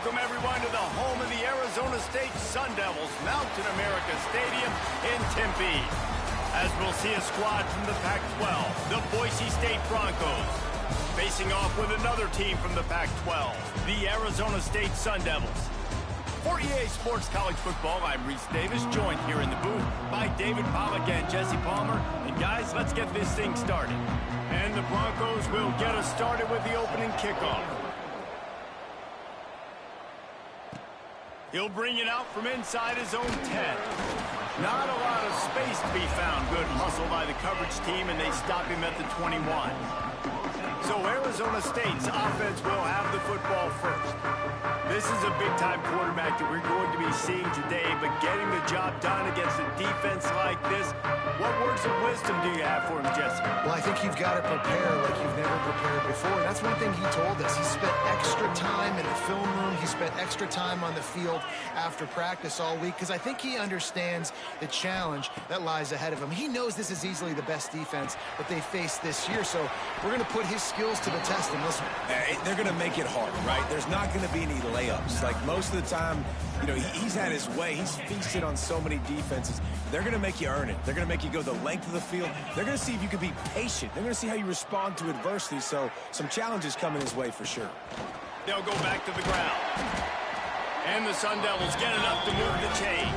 Welcome, everyone, to the home of the Arizona State Sun Devils, Mountain America Stadium in Tempe. As we'll see a squad from the Pac-12, the Boise State Broncos, facing off with another team from the Pac-12, the Arizona State Sun Devils. For EA Sports College Football, I'm Reese Davis, joined here in the booth by David Pollack and Jesse Palmer. And guys, let's get this thing started. And the Broncos will get us started with the opening kickoff. He'll bring it out from inside his own 10. Not a lot of space to be found. Good hustle by the coverage team, and they stop him at the 21. So Arizona State's offense will have the football first. This is a big-time quarterback that we're going to be seeing today, but getting the job done against a defense like this, what words of wisdom do you have for him, Jesse? Well, I think you've got to prepare like you've never prepared before. And that's one thing he told us. He spent extra time in the film room. He spent extra time on the field after practice all week because I think he understands the challenge that lies ahead of him. He knows this is easily the best defense that they face this year, so we're going to put his skills to the test in this one. They're going to make it hard, right? There's not going to be any layups. Like most of the time, you know, he's had his way. He's feasted on so many defenses. They're going to make you earn it. They're going to make you go the length of the field. They're going to see if you can be patient. They're going to see how you respond to adversity. So some challenges coming his way for sure. They'll go back to the ground. And the Sun Devils get enough to move the chains.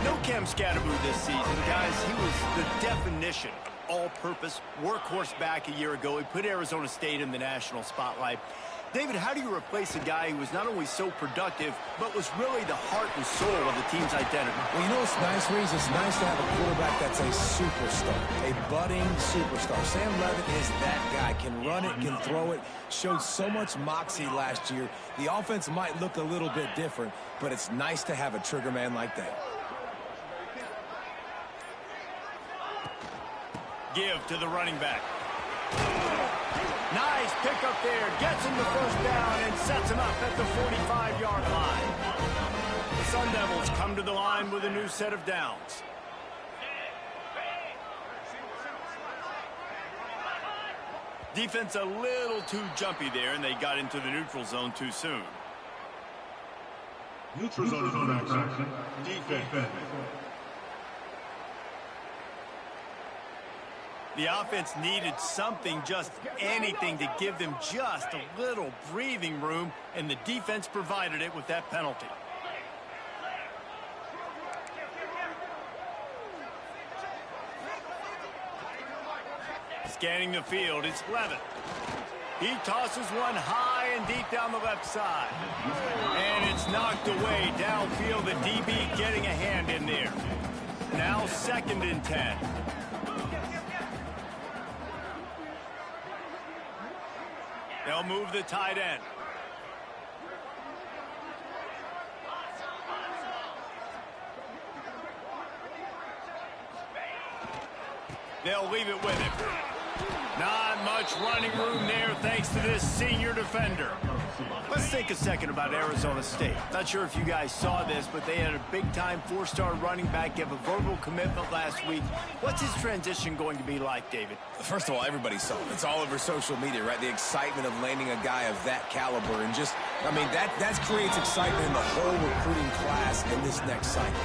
No Cam Scatterboo this season, guys. He was the definition of all-purpose workhorse back a year ago. He put Arizona State in the national spotlight. David, how do you replace a guy who was not only so productive, but was really the heart and soul of the team's identity? Well, you know what's nice, Reese? It's nice to have a quarterback that's a superstar, a budding superstar. Sam Levitt is that guy. Can run it, can throw it, showed so much moxie last year. The offense might look a little bit different, but it's nice to have a trigger man like that. Give to the running back. Nice pickup there. Gets him the first down and sets him up at the 45-yard line. The Sun Devils come to the line with a new set of downs. Defense a little too jumpy there, and they got into the neutral zone too soon. Neutral zone infraction. Defense. The offense needed something, just anything, to give them just a little breathing room, and the defense provided it with that penalty. Scanning the field, it's Levitt. He tosses one high and deep down the left side. And it's knocked away downfield, the DB getting a hand in there. Now 2nd and 10. They'll move the tight end. They'll leave it with him. Not much running room there thanks to this senior defender. Let's think a second about Arizona State. Not sure if you guys saw this, but they had a big-time 4-star running back give a verbal commitment last week. What's his transition going to be like, David? First of all, everybody saw it. It's all over social media, right? The excitement of landing a guy of that caliber. And just, I mean, that creates excitement in the whole recruiting class in this next cycle.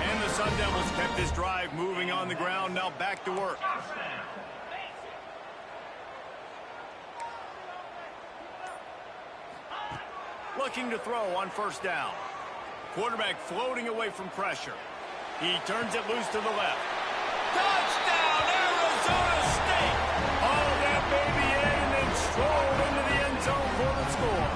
And the Sun Devils kept this drive moving on the ground. Now back to work. Looking to throw on first down. Quarterback floating away from pressure. He turns it loose to the left. Touchdown, Arizona State! Hauled that baby in and then strolled into the end zone for the score.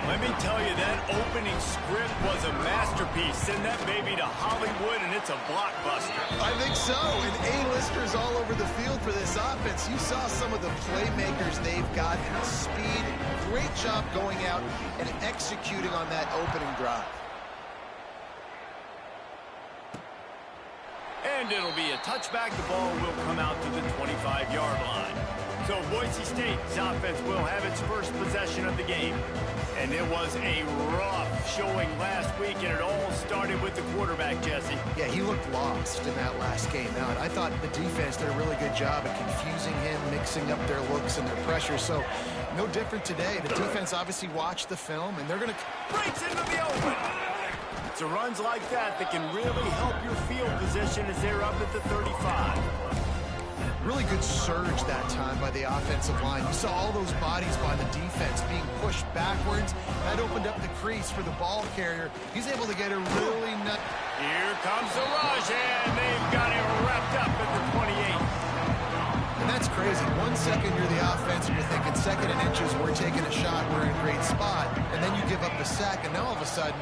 Let me tell you, that opening script was a masterpiece. Send that baby to Hollywood, and it's a blockbuster. I think so, and A-listers all over the field for this offense. You saw some of the playmakers they've got and the speed. Great job going out and executing on that opening drive. And it'll be a touchback. The ball will come out to the 25-yard line. So Boise State's offense will have its first possession of the game. And it was a rough showing last week, and it all started with the quarterback, Jesse. Yeah, he looked lost in that last game out. I thought the defense did a really good job of confusing him, mixing up their looks and their pressure. So No different today. The defense obviously watched the film, and they're going to... Breaks into the open. It's runs like that that can really help your field position as they're up at the 35. Really good surge that time by the offensive line. You saw all those bodies by the defense being pushed backwards. That opened up the crease for the ball carrier. He's able to get a really nice... Here comes the rush, and they've got it wrapped up at the 28. And that's crazy. 1 second you're the offense and you're thinking second and inches, we're taking a shot, we're in a great spot. And then you give up the sack, and now all of a sudden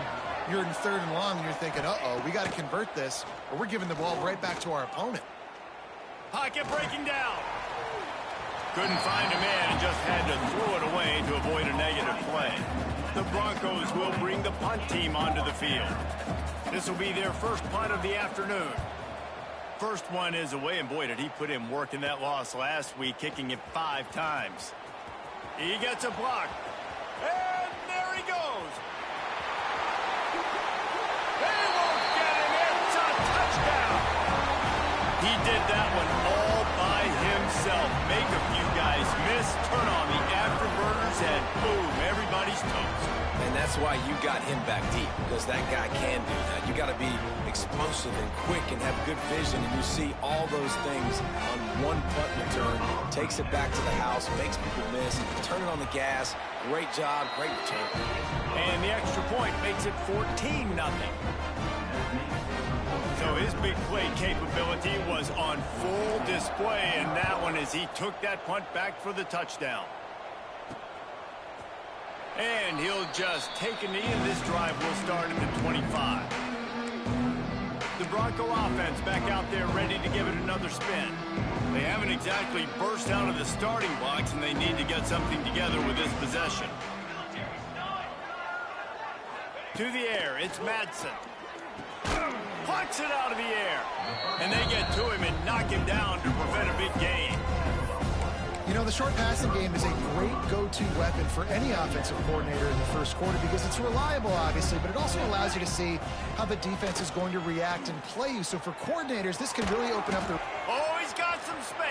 you're in third and long, and you're thinking, uh-oh, we got to convert this, or we're giving the ball right back to our opponent. Pocket breaking down. Couldn't find a man and just had to throw it away to avoid a negative play. The Broncos will bring the punt team onto the field. This will be their first punt of the afternoon. First one is away, and boy, did he put in work in that loss last week, kicking it 5 times. He gets a block. And there he goes. They won't get him. It's a touchdown. He did that one all by himself. Make a few guys miss, turn on the afterburners, and boom, everybody's toast. And that's why you got him back deep, because that guy can do that. You got to be explosive and quick and have good vision, and you see all those things on one punt return. Takes it back to the house, makes people miss, turn it on the gas. Great job, great return. And the extra point makes it 14-0. So his big play capability was on full display in that one as he took that punt back for the touchdown. And he'll just take a knee, and this drive will start at the 25. The Bronco offense back out there ready to give it another spin. They haven't exactly burst out of the starting blocks, and they need to get something together with this possession. To the air, it's Madsen. Plucks it out of the air. And they get to him and knock him down to prevent a big gain. You know, the short passing game is a great go-to weapon for any offensive coordinator in the first quarter because it's reliable, obviously, but it also allows you to see how the defense is going to react and play you. So for coordinators, this can really open up the... Oh, he's got some space.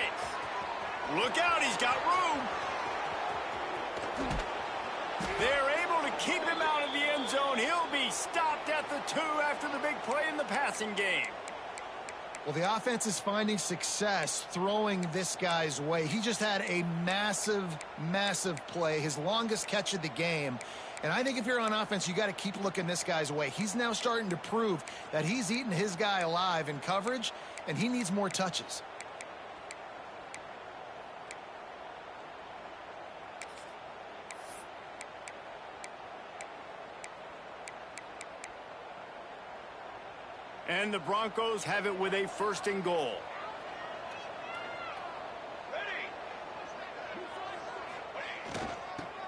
Look out, he's got room. They're able to keep him out of the end zone. He'll be stopped at the 2 after the big play in the passing game. Well, the offense is finding success throwing this guy's way. He just had a massive, massive play, his longest catch of the game. And I think if you're on offense, you got to keep looking this guy's way. He's now starting to prove that he's eating his guy alive in coverage, and he needs more touches. And the Broncos have it with a 1st and goal.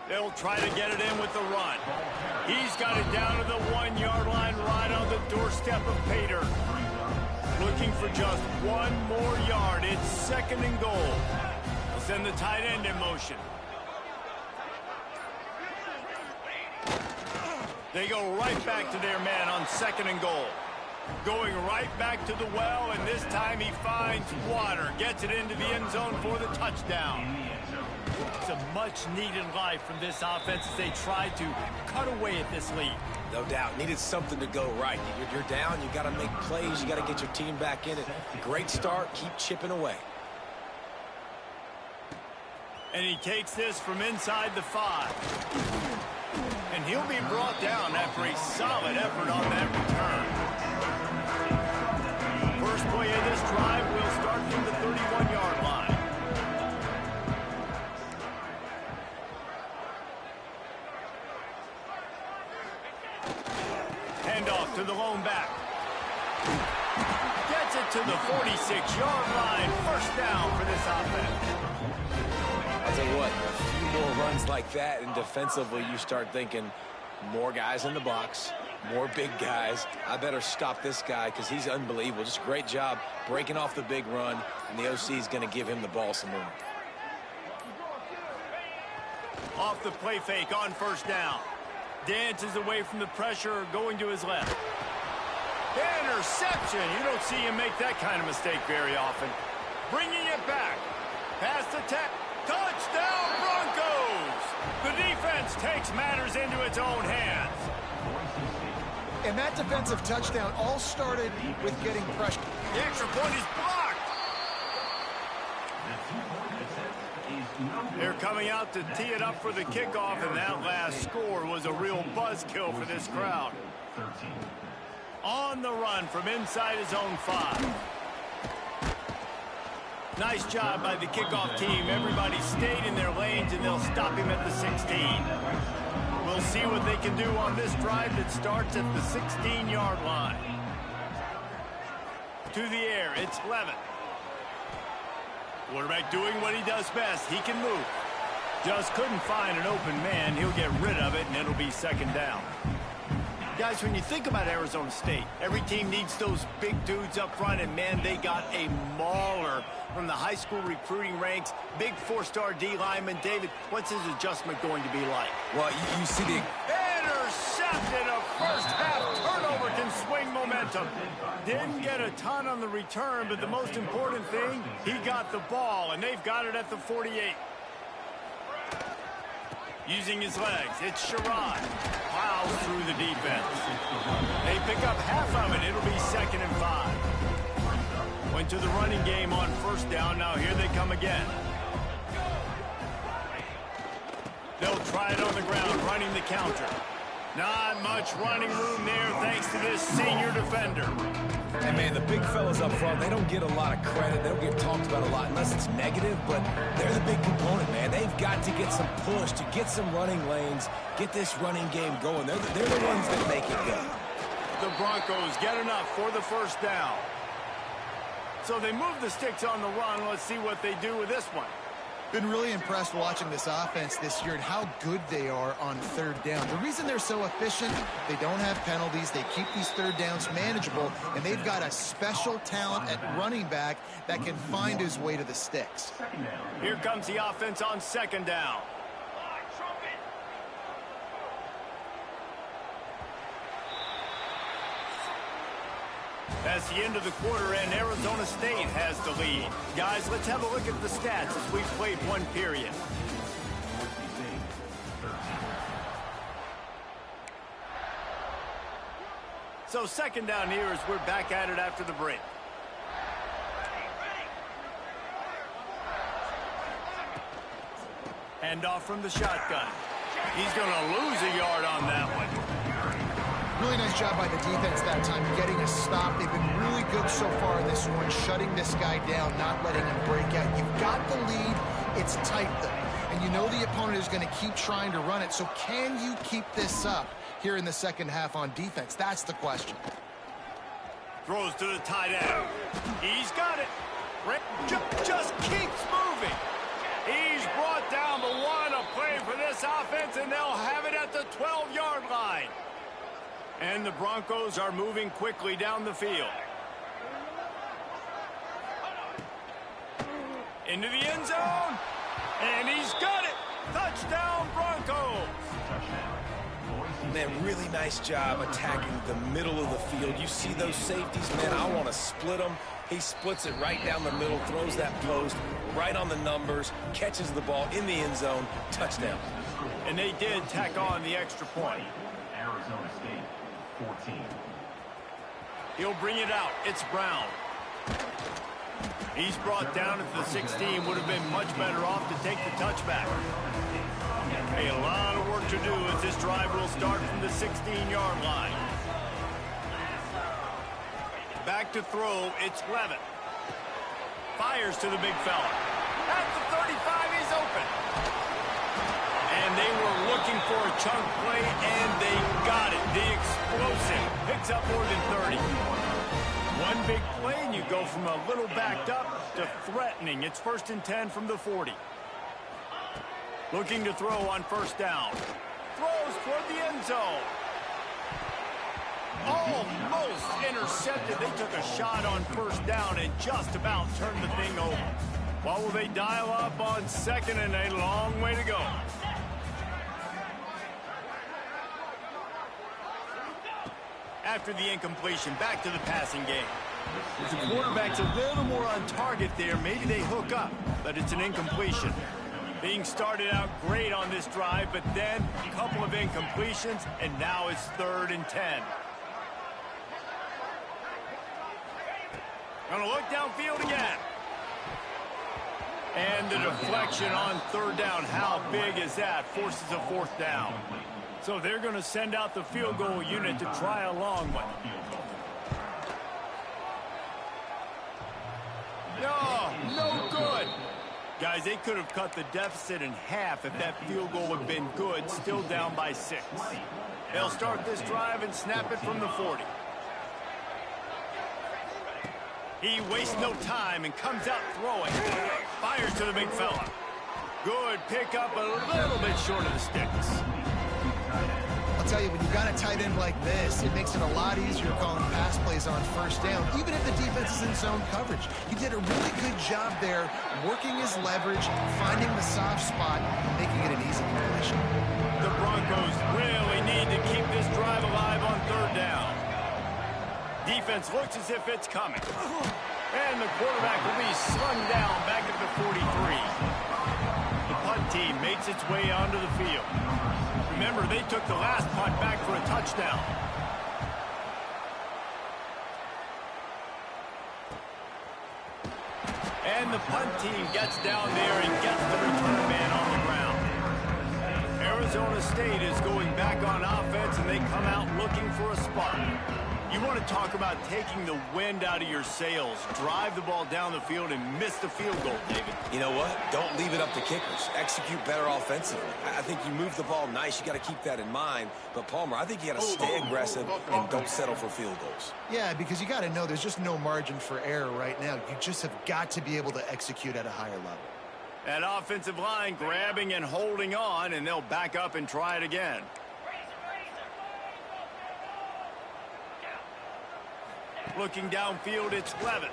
They'll try to get it in with the run. He's got it down to the 1-yard line right on the doorstep of Pater. Looking for just 1 more yard. It's 2nd and goal. They'll send the tight end in motion. They go right back to their man on 2nd and goal. Going right back to the well, and this time he finds water. Gets it into the end zone for the touchdown. It's a much-needed life from this offense as they try to cut away at this lead. No doubt. Needed something to go right. You're down. You got to make plays. You got to get your team back in it. Great start. Keep chipping away. And he takes this from inside the 5. And he'll be brought down after a solid effort on that return. First play of this drive will start from the 31-yard line. Handoff to the lone back. Gets it to the 46-yard line. 1st down for this offense. I'll tell you what, a few more runs like that, and defensively you start thinking more guys in the box, more big guys. I better stop this guy because he's unbelievable. Just a great job breaking off the big run, and the OC is going to give him the ball some more. Off the play fake on 1st down. Dances away from the pressure, going to his left. Interception. You don't see him make that kind of mistake very often. Bringing it back. Past the 10. Touchdown Broncos! The defense takes matters into its own hands. And that defensive touchdown all started with getting pressure. The extra point is blocked. They're coming out to tee it up for the kickoff, and that last score was a real buzzkill for this crowd. On the run from inside his own 5. Nice job by the kickoff team. Everybody stayed in their lanes, and they'll stop him at the 16. We'll see what they can do on this drive that starts at the 16-yard line. To the air, it's Levin. Quarterback doing what he does best. He can move. Just couldn't find an open man. He'll get rid of it, and it'll be second down. Guys, when you think about Arizona State, every team needs those big dudes up front, and, man, they got a mauler from the high school recruiting ranks. Big 4-star D lineman. David, what's his adjustment going to be like? Well, you see the... Intercepted. A first-half turnover can swing momentum. Didn't get a ton on the return, but the most important thing, he got the ball, and they've got it at the 48. Using his legs, it's Sherrod. Plows through the defense. They pick up half of it. It'll be 2nd and 5. Went to the running game on first down. Now here they come again. They'll try it on the ground, running the counter. Not much running room there thanks to this senior defender. And, man, the big fellas up front, they don't get a lot of credit. They don't get talked about a lot unless it's negative, but they're the big component, man. They've got to get some push, to get some running lanes, get this running game going. They're the ones that make it go. The Broncos get enough for the first down. So they move the sticks on the run. Let's see what they do with this one. Been really impressed watching this offense this year and how good they are on third down. The reason they're so efficient, they don't have penalties. They keep these third downs manageable, and they've got a special talent at running back that can find his way to the sticks. Here comes the offense on 2nd down. That's the end of the quarter, and Arizona State has the lead. Guys, let's have a look at the stats as we've played one period. So 2nd down here as we're back at it after the break. Hand off from the shotgun. He's going to lose a yard on that one. Really nice job by the defense that time, getting a stop. They've been really good so far in this one, shutting this guy down, not letting him break out. You've got the lead. It's tight, though. And you know the opponent is going to keep trying to run it. So can you keep this up here in the second half on defense? That's the question. Throws to the tight end. He's got it. Just keeps moving. He's brought down, but what a play for this offense, and they'll have it at the 12-yard line. And the Broncos are moving quickly down the field. Into the end zone. And he's got it. Touchdown, Broncos. Man, really nice job attacking the middle of the field. You see those safeties, man, I want to split them. He splits it right down the middle, throws that post right on the numbers, catches the ball in the end zone, touchdown. And they did tack on the extra point. Arizona State, 14. He'll bring it out. It's Brown. He's brought down at the 16. Would have been much better off to take the touchback. Hey, a lot of work to do as this drive will start from the 16-yard line. Back to throw, it's Levin. Fires to the big fella. At the 35, he's open. And they were looking for a chunk play, and they got it. The explosive picks up more than 30. One big play, and you go from a little backed up to threatening. It's 1st and 10 from the 40. Looking to throw on first down. Throws toward the end zone. Almost intercepted. They took a shot on first down and just about turned the thing over. What will they dial up on second, and a long way to go. After the incompletion, back to the passing game. If the quarterback's a little more on target there, maybe they hook up, but it's an incompletion. Being started out great on this drive, but then a couple of incompletions, and now it's 3rd and 10. Gonna look downfield again. And the deflection on 3rd down. How big is that? Forces a 4th down. So they're going to send out the field goal unit to try a long one. No good. Guys, they could have cut the deficit in half if that field goal had been good, still down by 6. They'll start this drive and snap it from the 40. He wastes no time and comes out throwing. Fires to the big fella. Good pickup, a little bit short of the sticks. I'll tell you, when you got a tight end like this, it makes it a lot easier calling pass plays on 1st down, even if the defense is in zone coverage. He did a really good job there, working his leverage, finding the soft spot, making it an easy completion. The Broncos really need to keep this drive alive on 3rd down. Defense looks as if it's coming. And the quarterback will be slung down back at the 43. The punt team makes its way onto the field. Remember, they took the last punt back for a touchdown. And the punt team gets down there and gets the return man on the ground. Arizona State is going back on offense, and they come out looking for a spark. You want to talk about taking the wind out of your sails. Drive the ball down the field and miss the field goal, David. You know what? Don't leave it up to kickers. Execute better offensively. I think you move the ball nice. You got to keep that in mind. But, Palmer, I think you got to stay aggressive and don't settle for field goals. Yeah, because you got to know there's just no margin for error right now. You just have got to be able to execute at a higher level. That offensive line grabbing and holding on, and they'll back up and try it again. Looking downfield, it's Levin.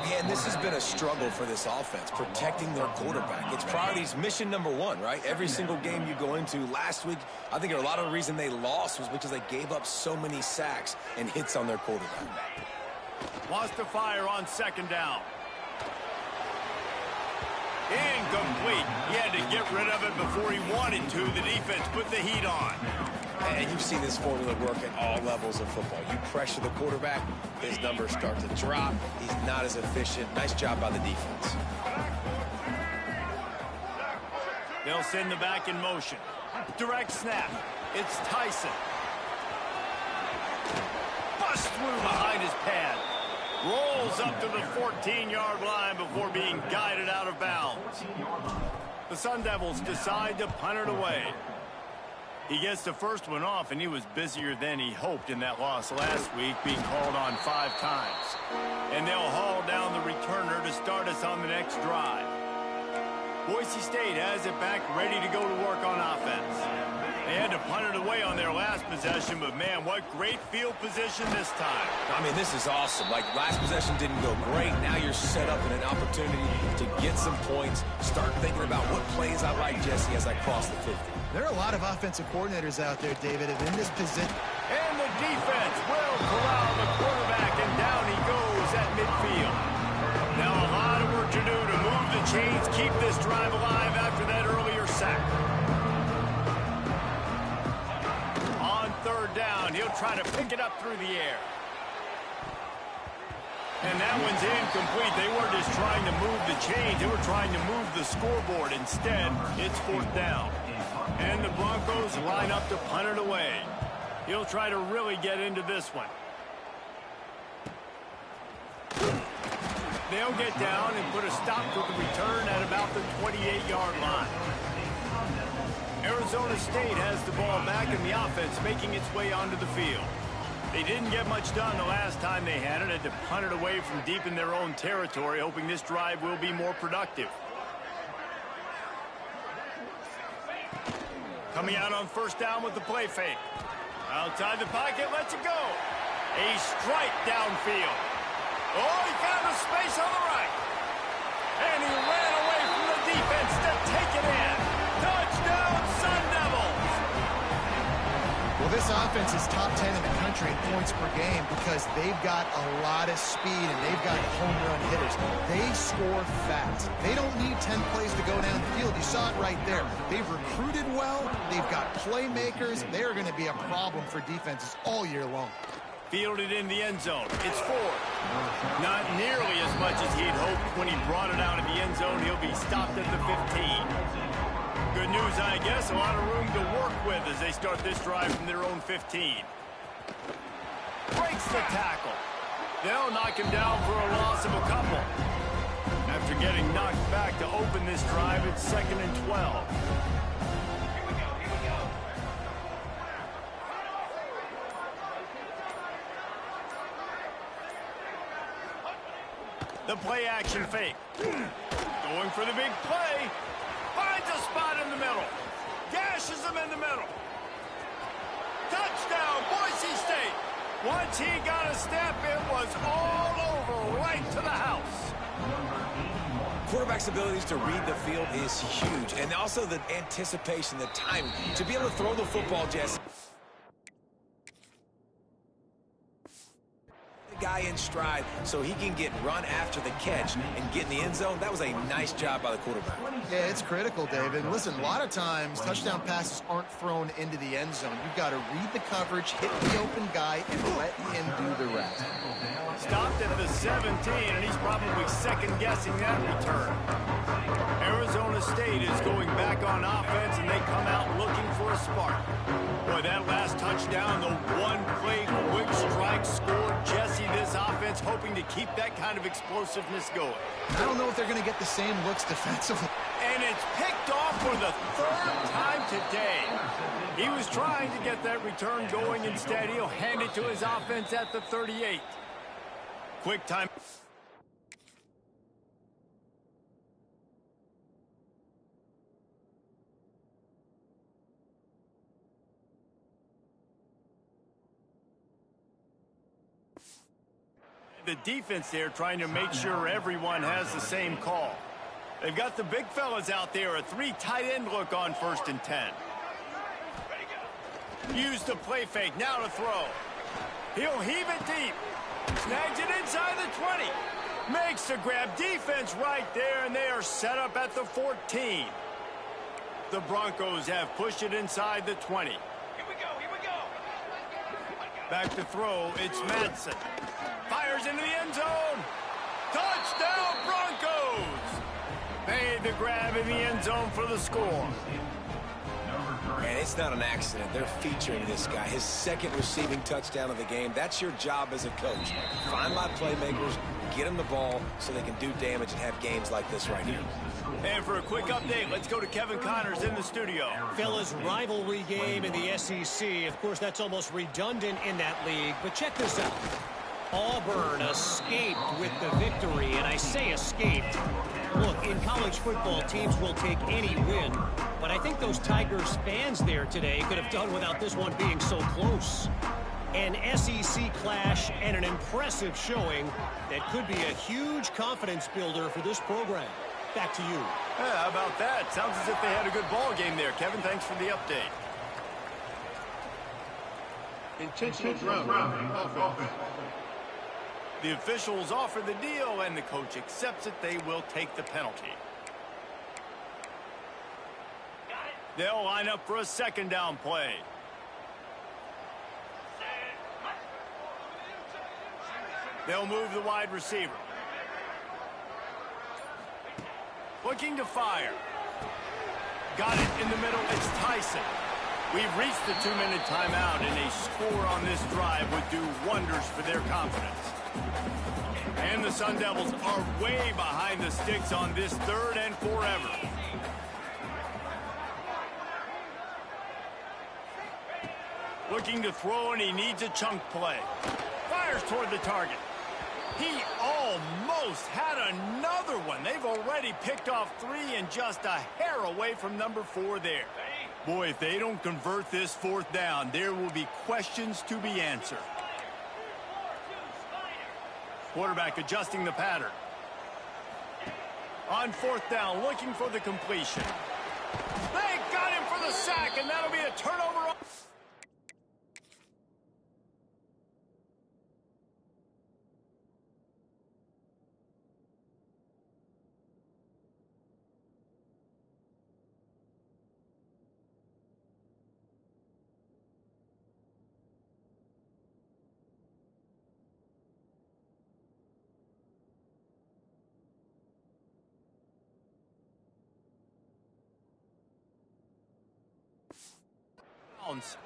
Man, this has been a struggle for this offense, protecting their quarterback. It's priorities mission #1, right? Every single game you go into. Last week, I think a lot of the reason they lost was because they gave up so many sacks and hits on their quarterback. Wants to fire on 2nd down. Incomplete. He had to get rid of it before he wanted to. The defense put the heat on. And you've seen this formula work at all levels of football. You pressure the quarterback, his numbers start to drop. He's not as efficient. Nice job by the defense. They'll send the back in motion. Direct snap. It's Tyson. Bust through behind his pad. Rolls up to the 14-yard line before being guided out of bounds. The Sun Devils decide to punt it away. He gets the first one off, and he was busier than he hoped in that loss last week, being called on 5 times. And they'll haul down the returner to start us on the next drive. Boise State has it back, ready to go to work on offense. They had to punt it away on their last possession, but man, what great field position this time. I mean, this is awesome. Like, last possession didn't go great. Now you're set up in an opportunity to get some points. Start thinking about what plays I like, Jesse, as I cross the 50. There are a lot of offensive coordinators out there, David, and in this position. And the defense will corral the quarterback, and down he goes at midfield. Now a lot of work to do to move the chains, keep this drive alive after that earlier sack. On 3rd down, he'll try to pick it up through the air. And that one's incomplete. They weren't just trying to move the chains. They were trying to move the scoreboard. Instead, it's 4th down. And the Broncos line up to punt it away. He'll try to really get into this one. They'll get down and put a stop to the return at about the 28-yard line. Arizona State has the ball back in the offense, making its way onto the field. They didn't get much done the last time they had it. Had to punt it away from deep in their own territory, hoping this drive will be more productive. Coming out on 1st down with the play fake. Outside the pocket, lets it go. A strike downfield. Oh, he found a space on the right. And he ran away from the defense to take it in. Touchdown, Sun Devils. Well, this offense is top 10 in the country in points per game because they've got a lot of speed and they've got home run hitters. They score fast. They don't need 10 plays to go down the field. You saw it right there. They've recruited well. They've got playmakers. They are going to be a problem for defenses all year long. Fielded in the end zone. It's 4. Not nearly as much as he'd hoped when he brought it out of the end zone. He'll be stopped at the 15. Good news, I guess. A lot of room to work with as they start this drive from their own 15. Breaks the tackle. They'll knock him down for a loss of a couple. After getting knocked back to open this drive, it's 2nd and 12. The play action fake. Going for the big play. Finds a spot in the middle. Gashes him in the middle. Touchdown, Boise State. Once he got a step, it was all over right to the house. Quarterback's abilities to read the field is huge. And also the anticipation, the timing. To be able to throw the football, Jesse. Guy in stride so he can get run after the catch and get in the end zone. That was a nice job by the quarterback. Yeah, it's critical, David. Listen, a lot of times touchdown passes aren't thrown into the end zone. You've got to read the coverage, hit the open guy, and let him do the rest. Stopped at the 17, and he's probably second-guessing that return. Arizona State is going back on offense, and they come out looking for a spark. Boy, that last touchdown, the one-play quick strike score. Jesse, this offense hoping to keep that kind of explosiveness going. I don't know if they're going to get the same looks defensively. And it's picked off for the 3rd time today. He was trying to get that return going. Instead, he'll hand it to his offense at the 38. Quick time. The defense there trying to make sure everyone has the same call. They've got the big fellas out there, a 3 tight end look on 1st and 10. Use the play fake, now to throw. He'll heave it deep. Snags it inside the 20. Makes the grab. Defense right there, and they are set up at the 14. The Broncos have pushed it inside the 20. Here we go. Back to throw, it's Madsen. Fires into the end zone. Touchdown, Broncos! Made the grab in the end zone for the score. And it's not an accident. They're featuring this guy. His 2nd receiving touchdown of the game. That's your job as a coach. Find my playmakers, get them the ball so they can do damage and have games like this right here. And for a quick update, let's go to Kevin Connors in the studio. Fellas, rivalry game in the SEC. Of course, that's almost redundant in that league. But check this out. Auburn escaped with the victory, and I say escaped. Look, in college football, teams will take any win, but I think those Tigers fans there today could have done without this one being so close. An SEC clash and an impressive showing that could be a huge confidence builder for this program. Back to you. Yeah, how about that? Sounds as if they had a good ball game there. Kevin, thanks for the update. Intentional grounding offense. The officials offer the deal, and the coach accepts it. They will take the penalty. They'll line up for a 2nd down play. They'll move the wide receiver. Looking to fire. Got it in the middle. It's Tyson. We've reached the 2-minute timeout, and a score on this drive would do wonders for their confidence. And the Sun Devils are way behind the sticks on this 3rd and forever. Looking to throw, and he needs a chunk play. Fires toward the target. He almost had another one. They've already picked off 3 and just a hair away from number 4 there. Boy, if they don't convert this 4th down, there will be questions to be answered. Quarterback adjusting the pattern. On 4th down, looking for the completion. They got him for the sack, and that'll be a turnover. bounds.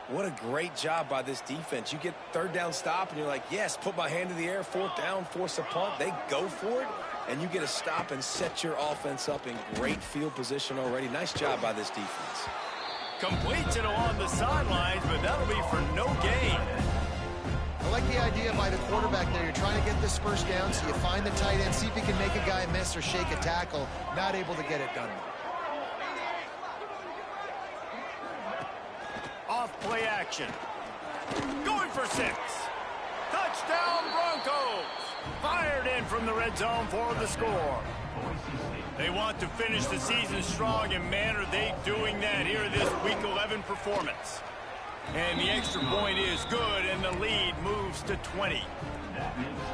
What a great job by this defense. You get third down stop, and you're like, yes, put my hand in the air, fourth down, force a punt. They go for it, and you get a stop and set your offense up in great field position already. Nice job by this defense. Completes it along the sidelines, but that'll be for no gain. I like the idea by the quarterback there. You're trying to get this first down, so you find the tight end, see if he can make a guy miss or shake a tackle. Not able to get it done. Off play action. Going for 6. Touchdown Broncos. Fired in from the red zone for the score. They want to finish the season strong, and man, are they doing that here this Week 11 performance. And the extra point is good, and the lead moves to 20.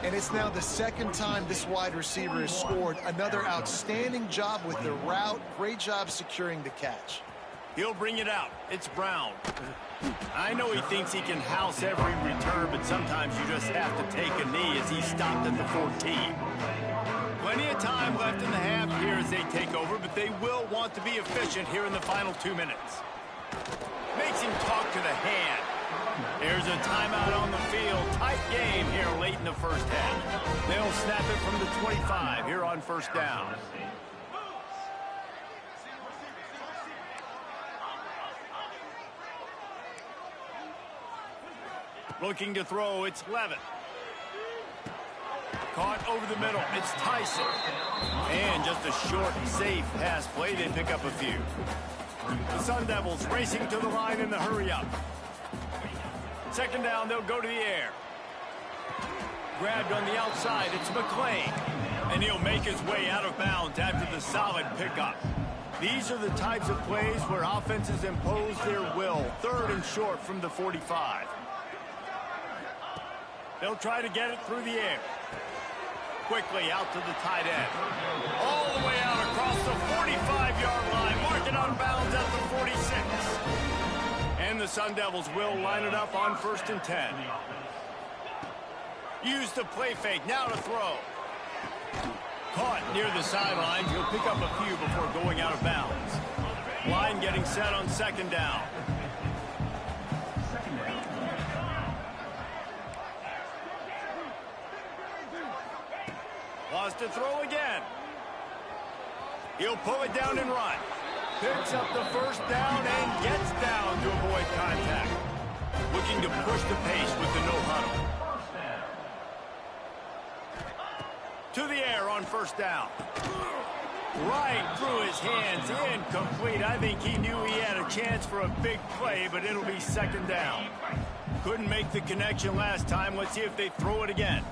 And it's now the second time this wide receiver has scored. Another outstanding job with the route. Great job securing the catch. He'll bring it out. It's Brown. I know he thinks he can house every return, but sometimes you just have to take a knee as he stopped at the 14. Plenty of time left in the half here as they take over, but they will want to be efficient here in the final 2 minutes. Makes him talk to the hand. There's a timeout on the field. Tight game here late in the first half. They'll snap it from the 25 here on first down. Looking to throw, it's Levitt. Caught over the middle, it's Tyson. And just a short, safe pass play, they pick up a few. The Sun Devils racing to the line in the hurry-up. Second down, they'll go to the air. Grabbed on the outside, it's McClain. And he'll make his way out of bounds after the solid pickup. These are the types of plays where offenses impose their will. Third and short from the 45. They'll try to get it through the air. Quickly out to the tight end. All the way out across the 45-yard line. Marking on bounds at the 46. And the Sun Devils will line it up on 1st and 10. Use the play fake. Now to throw. Caught near the sideline. He'll pick up a few before going out of bounds. Line getting set on second down. Wants to throw again. He'll pull it down and run. Picks up the first down and gets down to avoid contact. Looking to push the pace with the no huddle. To the air on first down. Right through his hands, incomplete. I think he knew he had a chance for a big play, but it'll be second down. Couldn't make the connection last time. Let's see if they throw it again.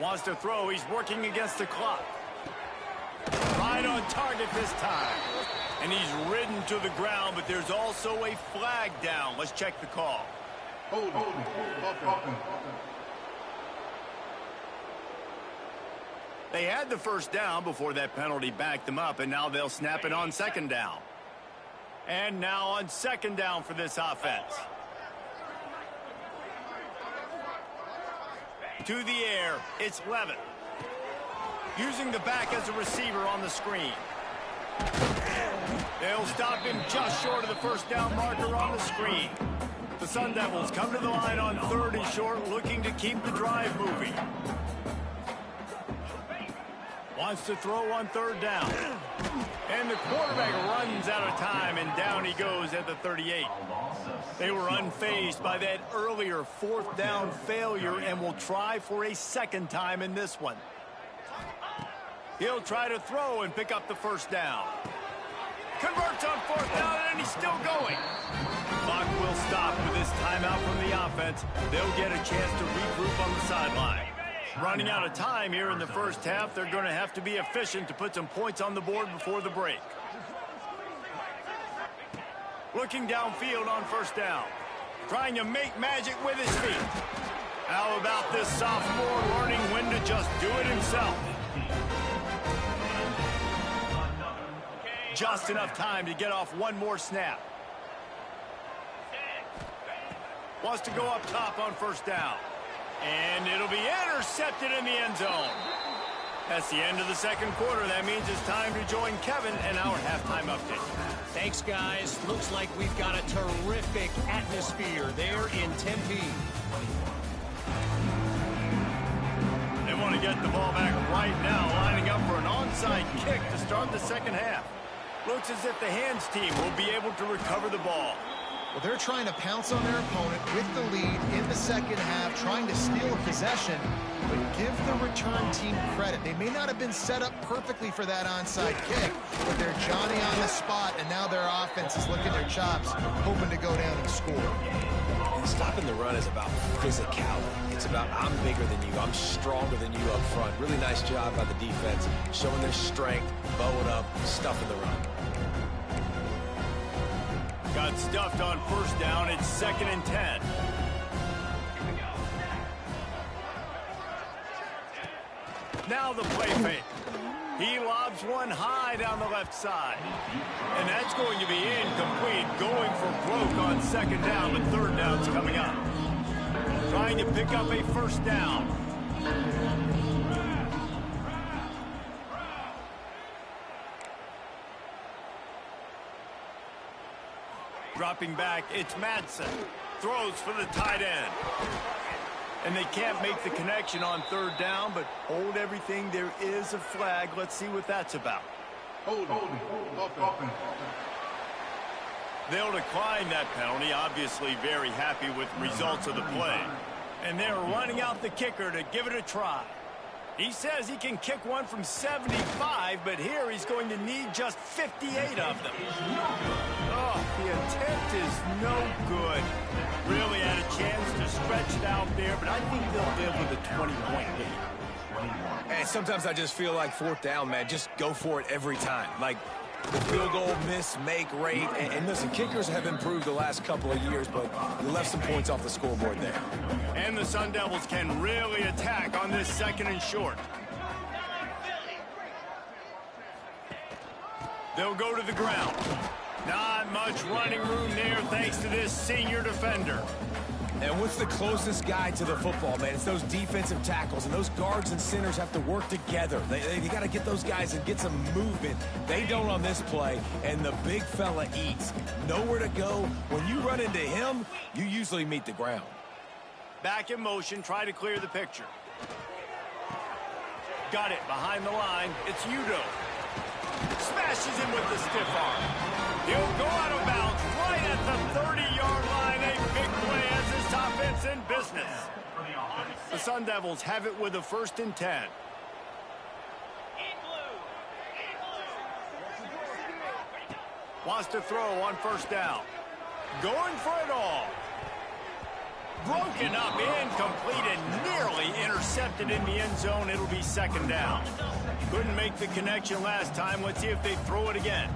Wants to throw. He's working against the clock. Right on target this time. And he's ridden to the ground, but there's also a flag down. Let's check the call. Hold it. They had the first down before that penalty backed them up, and now they'll snap it on second down. And now on second down for this offense. To the air, it's Levitt. Using the back as a receiver on the screen. They'll stop him just short of the first down marker on the screen. The Sun Devils come to the line on 3rd and short, looking to keep the drive moving. Wants to throw on 3rd down. And the quarterback runs out of time, and down he goes at the 38. They were unfazed by that earlier 4th down failure and will try for a second time in this one. He'll try to throw and pick up the first down. Converts on 4th down, and he's still going. Clock will stop with this timeout from the offense. They'll get a chance to regroup on the sideline. Running out of time here in the first half, they're going to have to be efficient to put some points on the board before the break. Looking downfield on first down. Trying to make magic with his feet. How about this sophomore learning when to just do it himself? Just enough time to get off one more snap. Wants to go up top on first down. And it'll be intercepted in the end zone. That's the end of the second quarter. That means it's time to join Kevin and our halftime update. Thanks, guys. Looks like we've got a terrific atmosphere there in Tempe. They want to get the ball back right now, lining up for an onside kick to start the second half. Looks as if the hands team will be able to recover the ball. Well, they're trying to pounce on their opponent with the lead in the second half, trying to steal a possession, but give the return team credit. They may not have been set up perfectly for that onside kick, but they're Johnny on the spot, and now their offense is licking their chops, hoping to go down and score. And stopping the run is about physicality. It's about I'm bigger than you, I'm stronger than you up front. Really nice job by the defense, showing their strength, bowing up, stuffing the run. Got stuffed on first down. It's 2nd and 10. Now the play fake. He lobs one high down the left side. And that's going to be incomplete. Going for broke on 2nd down, but 3rd down's coming up. Trying to pick up a first down. Dropping back, it's Madsen. Throws for the tight end. And they can't make the connection on 3rd down, but hold everything. There is a flag. Let's see what that's about. Offense. They'll decline that penalty. Obviously very happy with results of the play. And they're running out the kicker to give it a try. He says he can kick one from 75, but here he's going to need just 58 of them. Oh, the attempt is no good. Really had a chance to stretch it out there, but I think they'll live with a 20-point lead. And sometimes I just feel like 4th down, man, just go for it every time. Like the field goal miss, make rate. And listen, kickers have improved the last couple of years, but you left some points off the scoreboard there. And the Sun Devils can really attack on this 2nd and short. They'll go to the ground. Not much running room there thanks to this senior defender. And what's the closest guy to the football, man? It's those defensive tackles, and those guards and centers have to work together. They got to get those guys and get some movement. They don't on this play, and the big fella eats. Nowhere to go. When you run into him, you usually meet the ground. Back in motion, try to clear the picture. Got it behind the line. It's Udo. Smashes him with the stiff arm. He'll go out of bounds right at the 30-yard line. A big play as this offense in business. The Sun Devils have it with a 1st and 10. Wants to throw on first down. Going for it all. Broken up, incomplete, and nearly intercepted in the end zone. It'll be 2nd down. Couldn't make the connection last time. Let's see if they throw it again.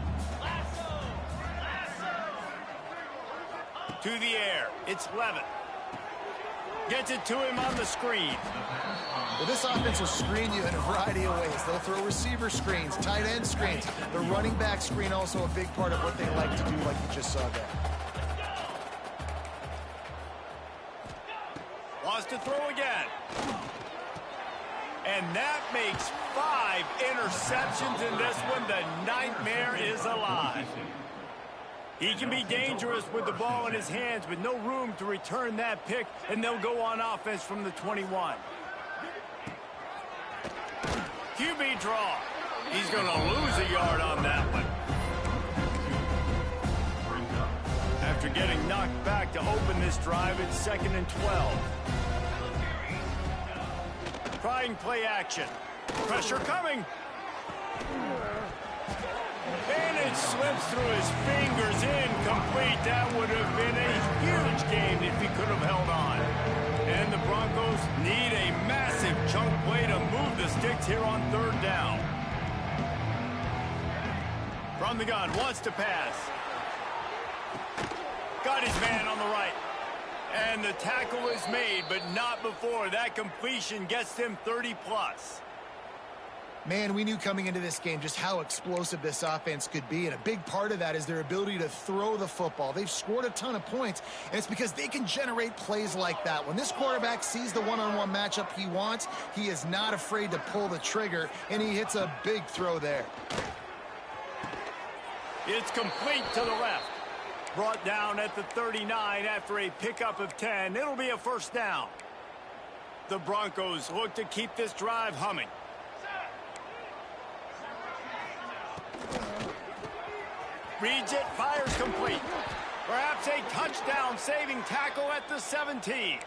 To the air. It's Levitt. Gets it to him on the screen. Well, this offense will screen you in a variety of ways. They'll throw receiver screens, tight end screens. The running back screen also a big part of what they like to do, like you just saw there. Wants to throw again. And that makes 5 interceptions in this one. The nightmare is alive. He can be dangerous with the ball in his hands, but no room to return that pick, and they'll go on offense from the 21. QB draw. He's going to lose a yard on that one. After getting knocked back to open this drive, it's 2nd and 12. Trying play action. Pressure coming. And it slips through his fingers, incomplete. That would have been a huge game if he could have held on. And the Broncos need a massive chunk play to move the sticks here on 3rd down. From the gun, wants to pass. Got his man on the right. And the tackle is made, but not before. That completion gets him 30+. Man, we knew coming into this game just how explosive this offense could be, and a big part of that is their ability to throw the football. They've scored a ton of points, and it's because they can generate plays like that. When this quarterback sees the one-on-one matchup he wants, he is not afraid to pull the trigger, and he hits a big throw there. It's complete to the left. Brought down at the 39 after a pickup of 10. It'll be a first down. The Broncos look to keep this drive humming. Reads it, fires complete. Perhaps a touchdown-saving tackle at the 17.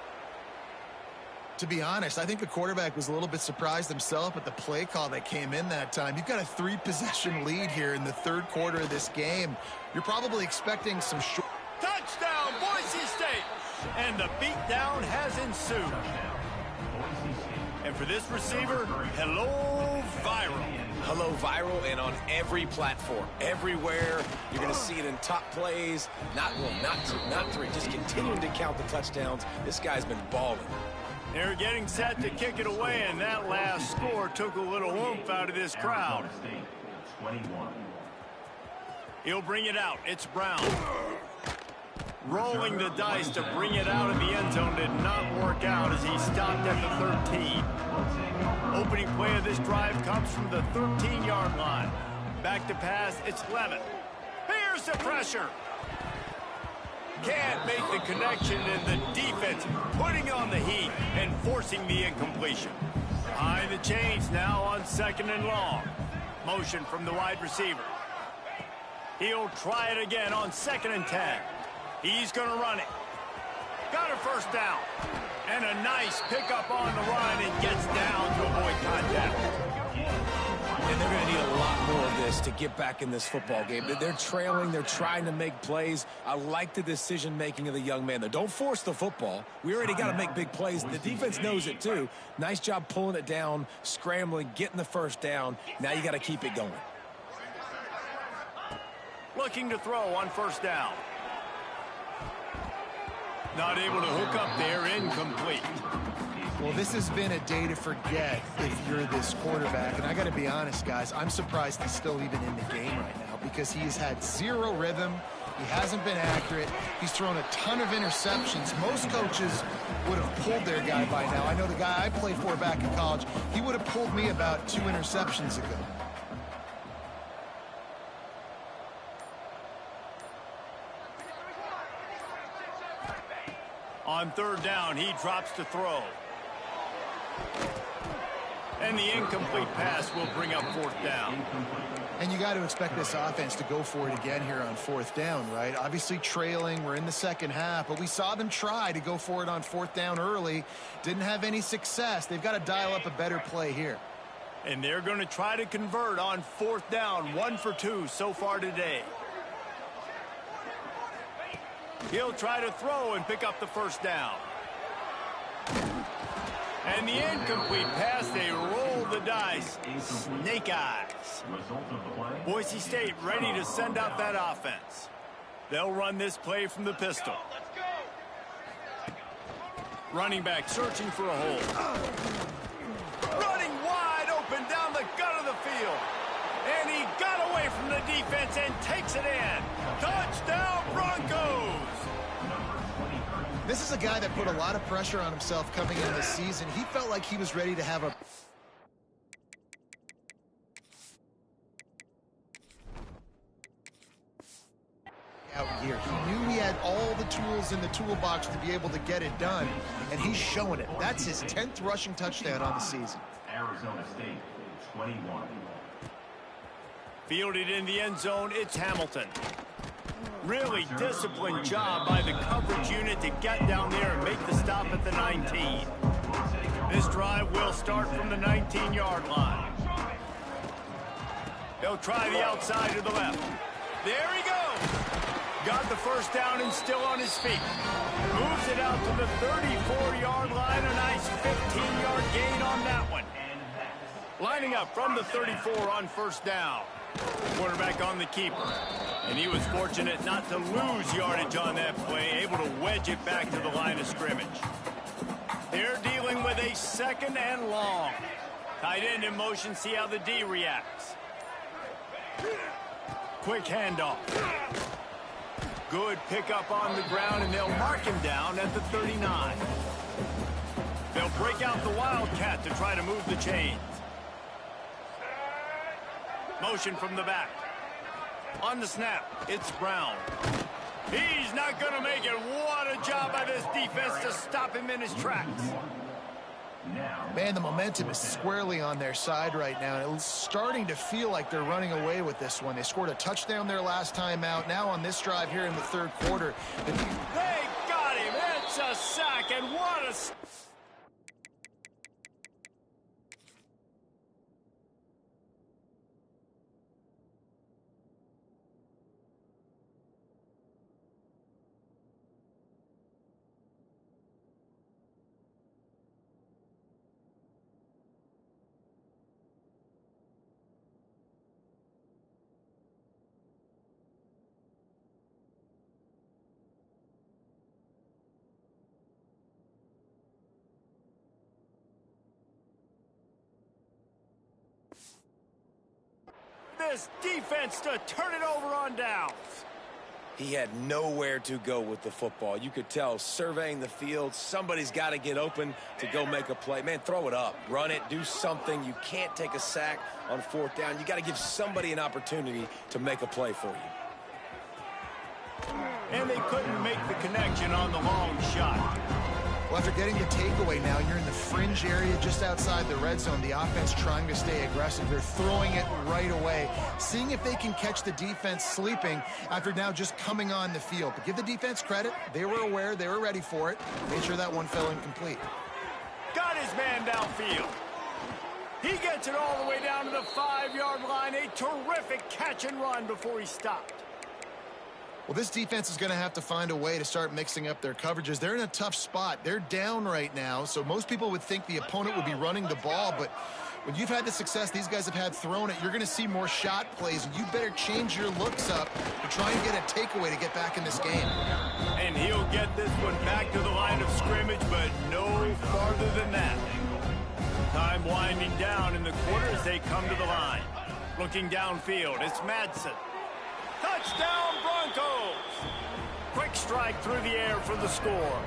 To be honest, I think the quarterback was a little bit surprised himself at the play call that came in that time. You've got a 3-possession lead here in the third quarter of this game. You're probably expecting some short... Touchdown, Boise State! And the beatdown has ensued. And for this receiver, hello, viral. Hello, viral, and on every platform, everywhere. You're going to see it in top plays. Not one, not two, not three. Just continuing to count the touchdowns. This guy's been balling. They're getting set to kick it away, and that last score took a little oomph out of this crowd. He'll bring it out. It's Brown. Rolling the dice to bring it out of the end zone did not work out as he stopped at the 13. Opening play of this drive comes from the 13-yard line. Back to pass, it's Levitt. Here's the pressure. Can't make the connection, and the defense putting on the heat and forcing the incompletion. Behind the chains now on 2nd and long. Motion from the wide receiver. He'll try it again on 2nd and 10. He's going to run it. Got a first down. And a nice pickup on the run and gets down to avoid contact. And they're going to need a lot more of this to get back in this football game. They're trailing. They're trying to make plays. I like the decision-making of the young man, though. Don't force the football. We already got to make big plays. The defense knows it, too. Nice job pulling it down, scrambling, getting the first down. Now you got to keep it going. Looking to throw on first down. Not able to hook up there, incomplete. Well, this has been a day to forget if you're this quarterback. And I got to be honest, guys, I'm surprised he's still even in the game right now because he's had zero rhythm. He hasn't been accurate. He's thrown a ton of interceptions. Most coaches would have pulled their guy by now. I know the guy I played for back in college, he would have pulled me about 2 interceptions ago. On third down, he drops to throw. And the incomplete pass will bring up fourth down. And you got to expect this offense to go for it again here on fourth down, right? Obviously trailing, we're in the second half, but we saw them try to go for it on fourth down early. Didn't have any success. They've got to dial up a better play here. And they're going to try to convert on fourth down, 1 for 2 so far today. He'll try to throw and pick up the first down. And the incomplete pass, they roll the dice. Snake eyes. Boise State ready to send out that offense. They'll run this play from the pistol. Running back searching for a hole. Running wide open down the gut of the field. And he got away from the defense and takes it in. Touchdown, Broncos! This is a guy that put a lot of pressure on himself coming into this season. He felt like he was ready to have a... out here. He knew he had all the tools in the toolbox to be able to get it done, and he's showing it. That's his 10th rushing touchdown on the season. Arizona State, 21. Fielded in the end zone, it's Hamilton. Really disciplined job by the coverage unit to get down there and make the stop at the 19. This drive will start from the 19-yard line. They'll try the outside to the left. There he goes. Got the first down and still on his feet. Moves it out to the 34-yard line. A nice 15-yard gain on that one. Lining up from the 34 on first down. Quarterback on the keeper. And he was fortunate not to lose yardage on that play, able to wedge it back to the line of scrimmage. They're dealing with a 2nd and long. Tight end in motion, see how the D reacts. Quick handoff. Good pickup on the ground, and they'll mark him down at the 39. They'll break out the Wildcat to try to move the chains. Motion from the back. On the snap, it's Brown. He's not going to make it. What a job by this defense to stop him in his tracks. Man, the momentum is squarely on their side right now. And it's starting to feel like they're running away with this one. They scored a touchdown their last time out. Now on this drive here in the third quarter. They got him. It's a sack, and what a... This defense to turn it over on downs. He had nowhere to go with the football. You could tell, surveying the field, somebody's got to get open to go make a play. Man, throw it up, run it, do something. You can't take a sack on fourth down. You got to give somebody an opportunity to make a play for you. And they couldn't make the connection on the long shot. Well, after getting the takeaway now, you're in the fringe area just outside the red zone. The offense trying to stay aggressive. They're throwing it right away, seeing if they can catch the defense sleeping after now just coming on the field. But give the defense credit. They were aware. They were ready for it. Made sure that one fell incomplete. Got his man downfield. He gets it all the way down to the 5-yard line. A terrific catch and run before he stopped. Well, this defense is going to have to find a way to start mixing up their coverages. They're in a tough spot. They're down right now, so most people would think the opponent would be running the ball, but when you've had the success these guys have had throwing it, you're going to see more shot plays, and you better change your looks up to try and get a takeaway to get back in this game. And he'll get this one back to the line of scrimmage, but no farther than that. Time winding down in the quarter as they come to the line. Looking downfield, it's Madsen. Touchdown, Broncos! Quick strike through the air for the score.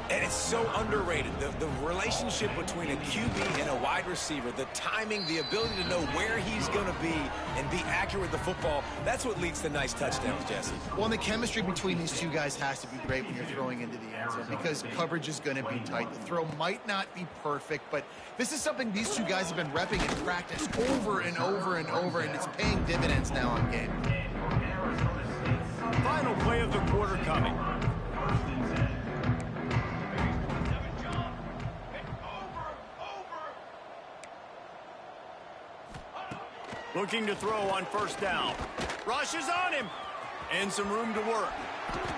And it's so underrated. The relationship between a QB and a wide receiver, the timing, the ability to know where he's going to be and be accurate with the football, that's what leads to nice touchdowns, Jesse. Well, and the chemistry between these two guys has to be great when you're throwing into the end zone because coverage is going to be tight. The throw might not be perfect, but this is something these two guys have been repping in practice over and over and over, and it's paying dividends now on game. Final play of the quarter coming. Looking to throw on first down. Rushes on him. And some room to work.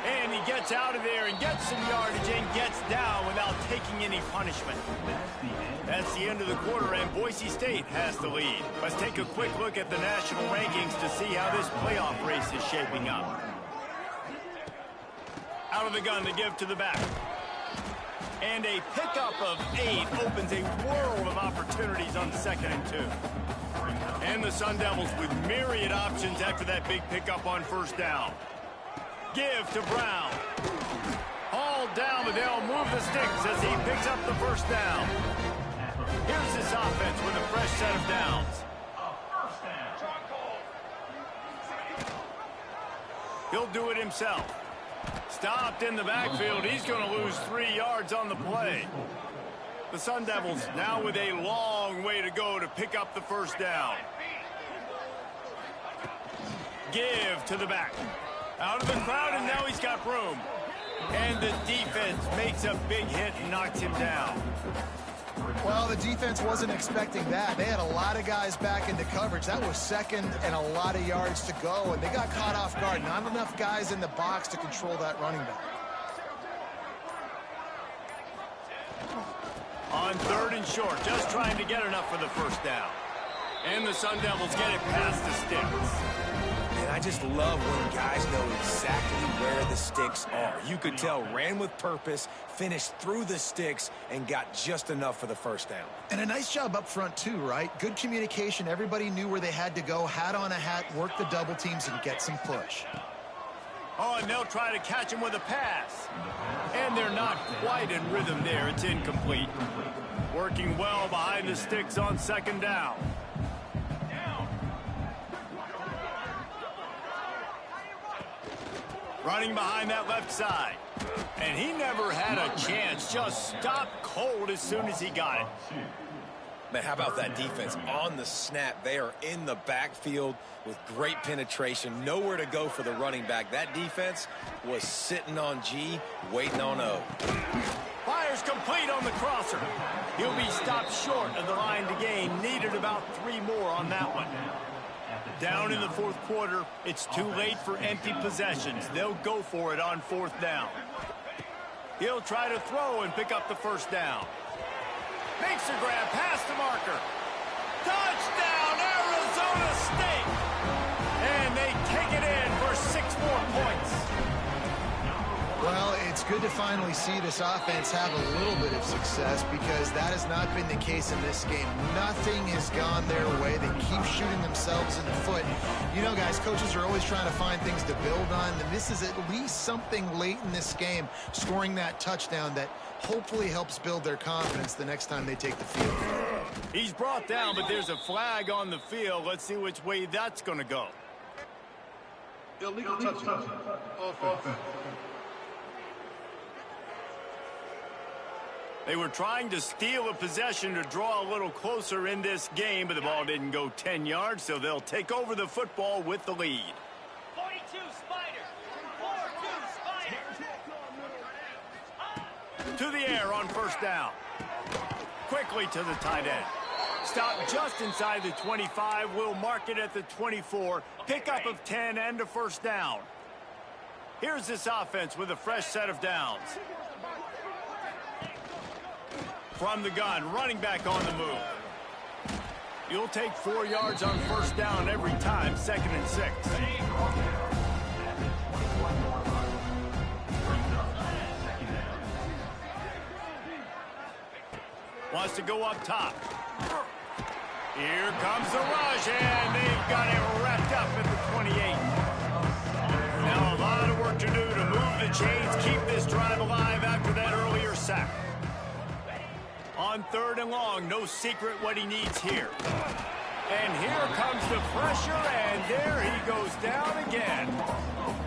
And he gets out of there and gets some yardage and gets down without taking any punishment. That's the end of the quarter, and Boise State has the lead. Let's take a quick look at the national rankings to see how this playoff race is shaping up. Out of the gun to give to the back. And a pickup of 8 opens a world of opportunities on 2nd and 2. And the Sun Devils with myriad options after that big pickup on first down. Give to Brown. Hauled down, but they'll move the sticks as he picks up the first down. Here's this offense with a fresh set of downs. He'll do it himself. Stopped in the backfield. He's going to lose 3 yards on the play. The Sun Devils now with a long way to go to pick up the first down. Give to the back. Out of the crowd, and now he's got room. And the defense makes a big hit and knocks him down. Well, the defense wasn't expecting that. They had a lot of guys back into coverage. That was second and a lot of yards to go, and they got caught off guard. Not enough guys in the box to control that running back. On 3rd and short, just trying to get enough for the first down. And the Sun Devils get it past the sticks. And I just love when guys know exactly where the sticks are. You could tell ran with purpose, finished through the sticks, and got just enough for the first down. And a nice job up front, too, right? Good communication. Everybody knew where they had to go, hat on a hat, work the double teams, and get some push. Oh, and they'll try to catch him with a pass. And they're not quite in rhythm there. It's incomplete. Working well behind the sticks on second down. Running behind that left side. And he never had a chance. Just stopped cold as soon as he got it. Man, how about that defense? On the snap, they are in the backfield with great penetration. Nowhere to go for the running back. That defense was sitting on G, waiting on O. Fires complete on the crosser. He'll be stopped short of the line to gain. Needed about 3 more on that one. Down in the fourth quarter, it's too late for empty possessions. They'll go for it on fourth down. He'll try to throw and pick up the first down. Makes a grab past the marker. Touchdown, Arizona State! And they take it in for 6 more points. Well, it's good to finally see this offense have a little bit of success because that has not been the case in this game. Nothing has gone their way. They keep shooting themselves in the foot. You know, guys, coaches are always trying to find things to build on, and this is at least something late in this game, scoring that touchdown that hopefully helps build their confidence the next time they take the field. He's brought down, but there's a flag on the field. Let's see which way that's going to go. Illegal touching. Offense. They were trying to steal a possession to draw a little closer in this game, but the ball didn't go 10 yards, so they'll take over the football with the lead. 42 Spiders. 42 Spiders. To the air on first down. Quickly to the tight end. Stop just inside the 25. We'll mark it at the 24. Pickup of 10 and a first down. Here's this offense with a fresh set of downs. From the gun, running back on the move. You'll take 4 yards on first down every time, 2nd and 6. Wants to go up top. Here comes the rush, and they've got it wrapped up at the 28. Now a lot of work to do to move the chains, keep this drive alive after that earlier sack. On 3rd and long, no secret what he needs here. And here comes the pressure, and there he goes down again.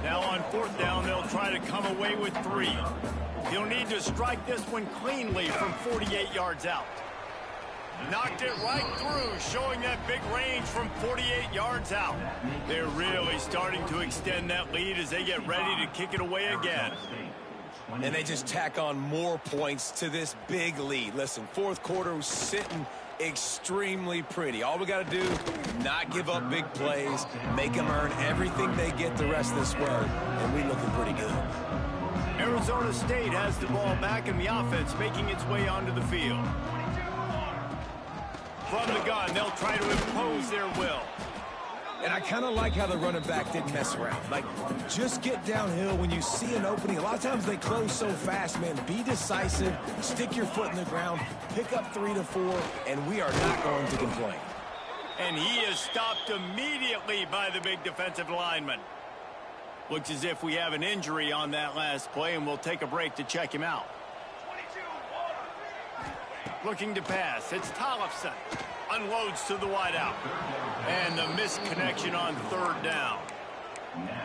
Now on 4th down, they'll try to come away with 3. He'll need to strike this one cleanly from 48 yards out. Knocked it right through, showing that big range from 48 yards out. They're really starting to extend that lead as they get ready to kick it away again. And they just tack on more points to this big lead. Listen, 4th quarter was sitting extremely pretty. All we got to do, not give up big plays, make them earn everything they get the rest of this way, and we looking pretty good. Arizona State has the ball back in the offense, making its way onto the field. From the gun, they'll try to impose their will. And I kind of like how the running back didn't mess around. Like, just get downhill when you see an opening. A lot of times they close so fast, man. Be decisive, stick your foot in the ground, pick up 3 to 4, and we are not going to complain. And he is stopped immediately by the big defensive lineman. Looks as if we have an injury on that last play, and we'll take a break to check him out. Looking to pass. It's Tollefson. Unloads to the wideout. And the misconnection on 3rd down.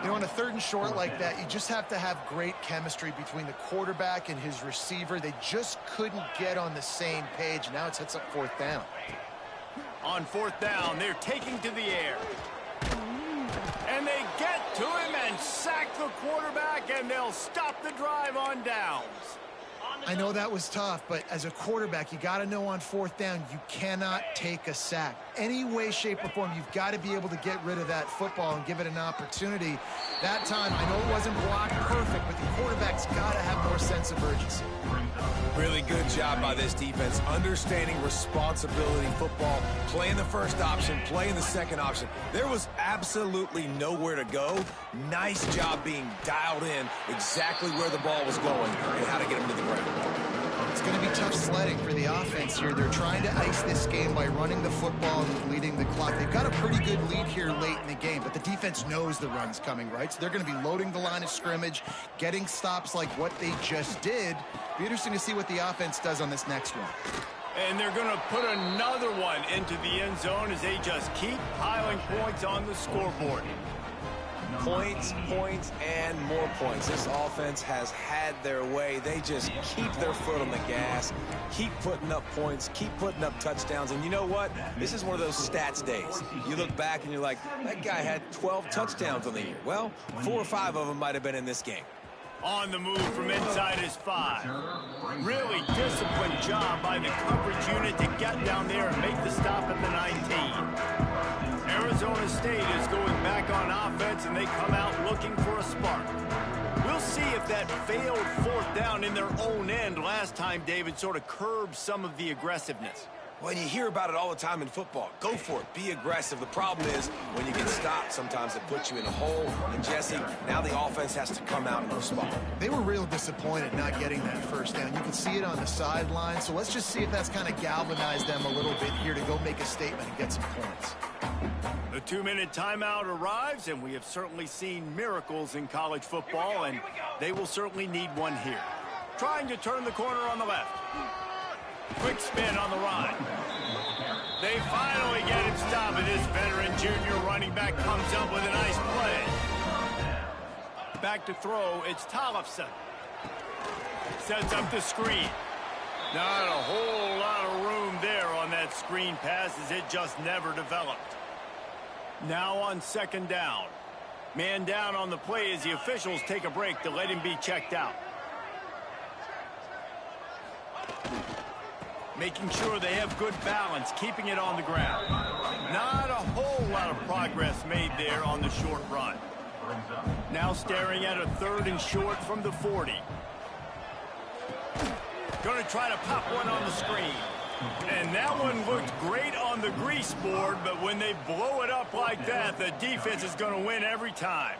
You know, on a 3rd and short like that, you just have to have great chemistry between the quarterback and his receiver. They just couldn't get on the same page. Now it sets up 4th down. On 4th down, they're taking to the air. And they get to him and sack the quarterback, and they'll stop the drive on downs. I know that was tough, but as a quarterback, you got to know on 4th down, you cannot take a sack. Any way, shape, or form, you've got to be able to get rid of that football and give it an opportunity. That time, I know it wasn't blocked perfect, but the quarterback's got to have more sense of urgency. Really good job by this defense, understanding responsibility football, playing the first option, playing the second option. There was absolutely nowhere to go. Nice job being dialed in exactly where the ball was going and how to get him to the ground. It's going to be tough sledding for the offense here. They're trying to ice this game by running the football and leading the clock. They've got a pretty good lead here late in the game, but the defense knows the run's coming, right? So they're going to be loading the line of scrimmage, getting stops like what they just did. Be interesting to see what the offense does on this next one. And they're going to put another one into the end zone as they just keep piling points on the scoreboard. Points, points, and more points. This offense has had their way. They just keep their foot on the gas, keep putting up points, keep putting up touchdowns. And you know what? This is one of those stats days. You look back and you're like, that guy had 12 touchdowns on the year. Well, 4 or 5 of them might have been in this game. On the move from inside his 5. Really disciplined job by the coverage unit to get down there and make the stop at the 19. Arizona State is going back on offense, and they come out looking for a spark. We'll see if that failed 4th down in their own end last time, David, sort of curbed some of the aggressiveness. Well, you hear about it all the time in football. Go for it. Be aggressive. The problem is when you get stopped, sometimes it puts you in a hole. And, Jesse, now the offense has to come out and respond. They were real disappointed not getting that first down. You can see it on the sideline. So let's just see if that's kind of galvanized them a little bit here to go make a statement and get some points. The 2-minute timeout arrives, and we have certainly seen miracles in college football, and they will certainly need one here. Trying to turn the corner on the left. Quick spin on the run. They finally get him stopped, and this veteran junior running back comes up with a nice play. Back to throw, it's Tollefson. Sets up the screen. Not a whole lot of room there on that screen pass as it just never developed. Now on 2nd down. Man down on the play as the officials take a break to let him be checked out. Making sure they have good balance, keeping it on the ground. Not a whole lot of progress made there on the short run. Now staring at a 3rd and short from the 40. Going to try to pop one on the screen. And that one looked great on the grease board, but when they blow it up like that, the defense is going to win every time.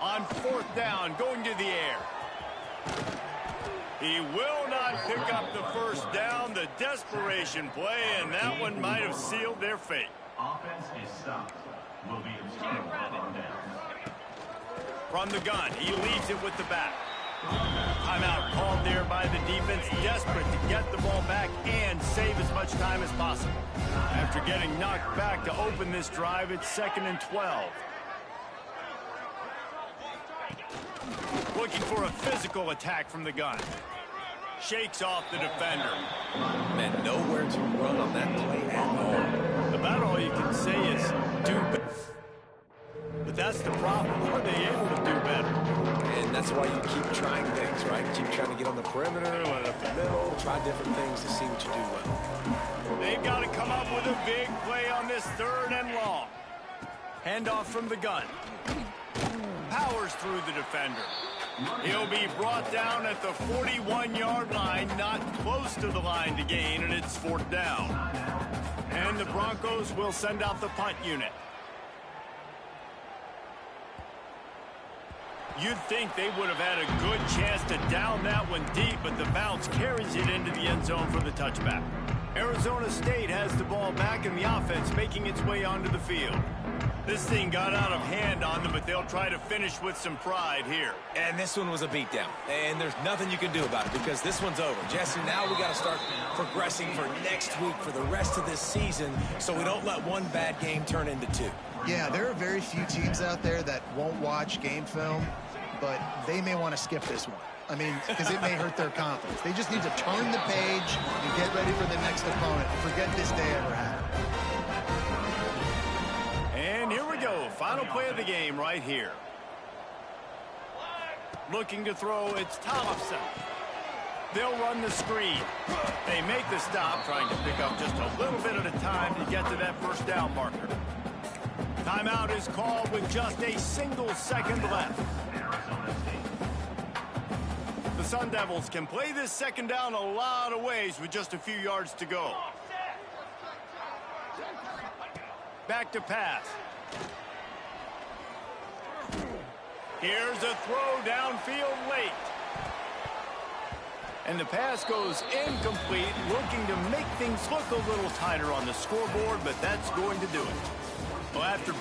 On 4th down, going to the air. He will not pick up the first down. The desperation play, and that one might have sealed their fate. Offense is stopped. Will be obstructed on down. From the gun, he leaves it with the back. Timeout called there by the defense, desperate to get the ball back and save as much time as possible. After getting knocked back to open this drive, it's 2nd and 12. Looking for a physical attack from the gun. Shakes off the defender. Man, nowhere to run on that play at all. About all you can say is do better. But that's the problem. Are they able to do better? And that's why you keep trying things, right? Keep trying to get on the perimeter, run up the middle, try different things to see what you do well. They've got to come up with a big play on this 3rd and long. Handoff from the gun. Powers through the defender. He'll be brought down at the 41-yard line, not close to the line to gain, and it's 4th down. And the Broncos will send out the punt unit. You'd think they would have had a good chance to down that one deep, but the bounce carries it into the end zone for the touchback. Arizona State has the ball back in the offense, making its way onto the field. This thing got out of hand on them, but they'll try to finish with some pride here. And this one was a beatdown. And there's nothing you can do about it because this one's over. Jesse, now we got to start progressing for next week, for the rest of this season, so we don't let one bad game turn into 2. Yeah, there are very few teams out there that won't watch game film, but they may want to skip this one. I mean, because it may hurt their confidence. They just need to turn the page and get ready for the next opponent and forget this day ever happened. And here we go. Final play of the game right here. Looking to throw, it's Tollefson. They'll run the screen. They make the stop, trying to pick up just a little bit at a time to get to that 1st down marker. Timeout is called with just a single second left. The Sun Devils can play this second down a lot of ways with just a few yards to go. Back to pass. Here's a throw downfield late. And the pass goes incomplete, looking to make things look a little tighter on the scoreboard, but that's going to do it. Well, after